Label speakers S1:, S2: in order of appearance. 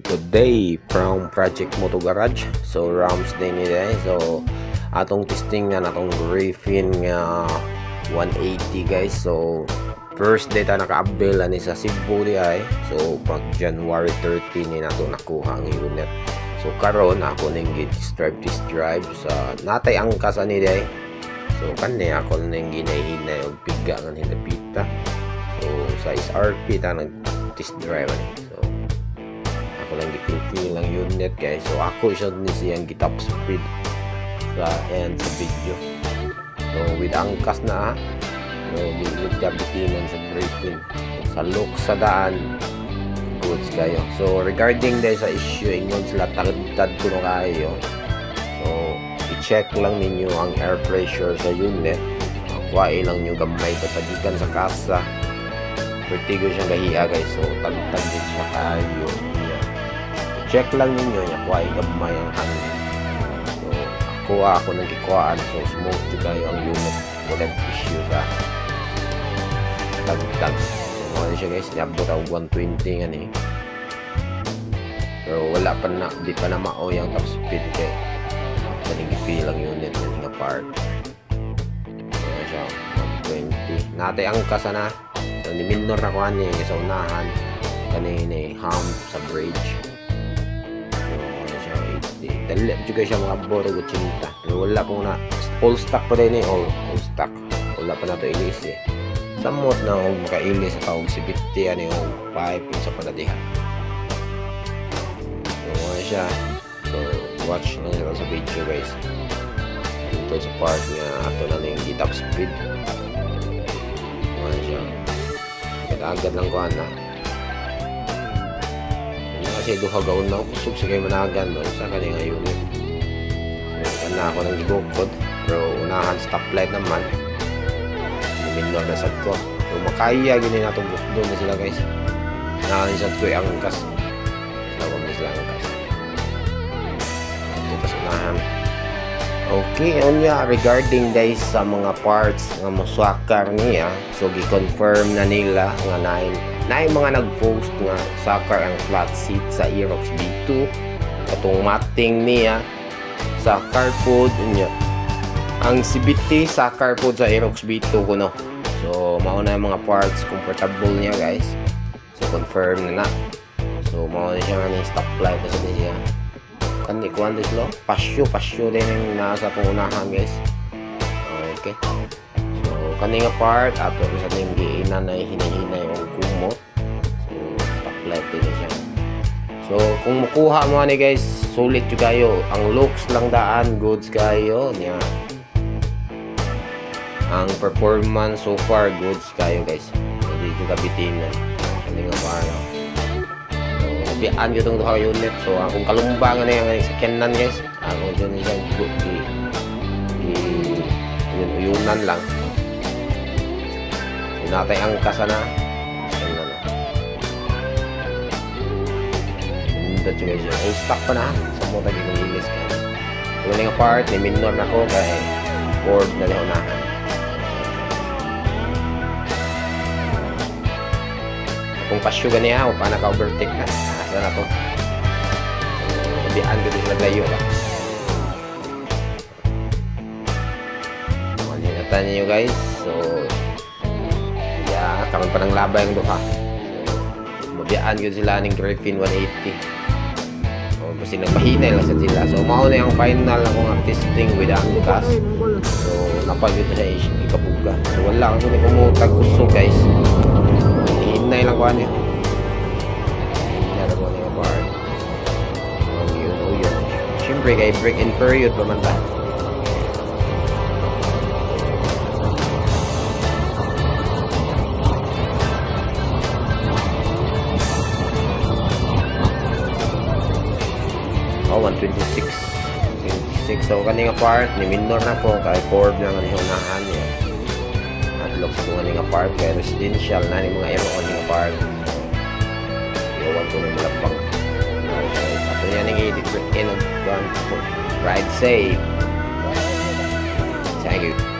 S1: Good day from Project Moto Garage. So Rams day ni day. So atong testing na natong Griffin nga 180 guys. So first day ta naka-avail ani sa Cebu di ay. So pag January 13 ni nato nakuha ang unit. So karon ako ning test drive sa natay angkas ani day. So kani ako ning ginay-hinay og piga nga hinapita. So sa SRP ta nag test drive ani. So ako lang gipil lang unit guys. So ako isa ni siyang gitop speed sa end sa video. So with angkas na so with gabitinan sa braking sa look sa daan goods kayo. So regarding dahil sa issue ingon sila tagtad ko no kayo. So i-check lang ninyo ang air pressure sa unit. Kuhain lang nyo gamay kasagikan sa kasa. Vertigo siyang gahiya guys. So tagtad din siya kayo. Check lang ninyo niya kuhain gamay ang hangin. So ako nang kikuhaan. So smooth juga yung unit. Walang issue sa tagtag. So ano siya guys. Niabot ako 120 nga ni. Pero wala pa na. Di pa na mao yung top speed kay kanigipil ang unit nga part. So ano siya 120. Natay ang kasa na. So ni minor na kuhan niya sa unahan. Kanini hump sa bridge. Dalip juga siya mga boro 80. Pero wala pong na all stock pa rin eh. All stock. Wala pa na ito ilis eh. Samot na kung makailis sa tawag si Bitty ano yung pipe sa panadihan. So ano siya. So watch na sila sa video guys. Ito sa part nga ito na yung top speed. Ano siya. Agad lang kuhan na. Kasi duha gaon na kusog sa kay managan no sa kanya unit. So kana ako nang gibukod pero unahan stoplight naman. Minor na sad ko. So makaya gini natong bukdo na sila guys. Naanin sad ko ang angkas. Tawag na sila ang angkas. Ito sa unahan. Okay, unya regarding guys sa mga parts nga moswakar niya. So gi-confirm na nila nga na mga nag-post nga sakar ang flat seat sa Aerox B2 atong mating niya sa carpod niya ang CBT sakar pod sa Aerox B2 kuno. So mao na yung mga parts comfortable niya guys. So confirm na. So mao na siya nga stoplight kasi niya kani kuan dis lo pasyo din yung nasa unahan guys. Okay. So kani nga part ato sa ning giinan na hinahinay og kumot. So stoplight din siya. So kung makuha mo ani guys, sulit jud kayo. Ang looks lang daan goods kayo niya. Ang performance so far goods kayo guys. Hindi jud kabitinan. Kani nga para. So bian gyud tong duha unit. So kung kalumbangan na yang sakyanan guys, ako dyan isang good uyunan lang. Natay ang kasa na. Dito juga siya. Ay, stock pa na. Sa mo tagi kong ilis ka. So, nga part, ni minor na ko kay chord na lihunahan. Kung pasyo ganiya, o pa naka-overtake na. Asa na to. So, nabihan ko dito naglayo ka. Maninatan niyo guys. So, karon pa ng labay ang duha. So, mabiyaan yun sila ng Griffin 180. So, kasi nagpahinay lang sa sila. So, mauna yung final akong testing with angkas. So, napag ito sa ikabuga. So, wala kasi kumutag gusto guys. Hinay lang ko ano yun. Hinay ko ano yung part. Yun. Siyempre, kay break in period pa man tayo. 126. So kaninga part ni minor na po kay chord na nga unahan niya. At looks ko nga part kay residential na ni mga aero nga part. Iwan ko ng malapang. Ato yan ang i-edit in of ride safe. Thank you.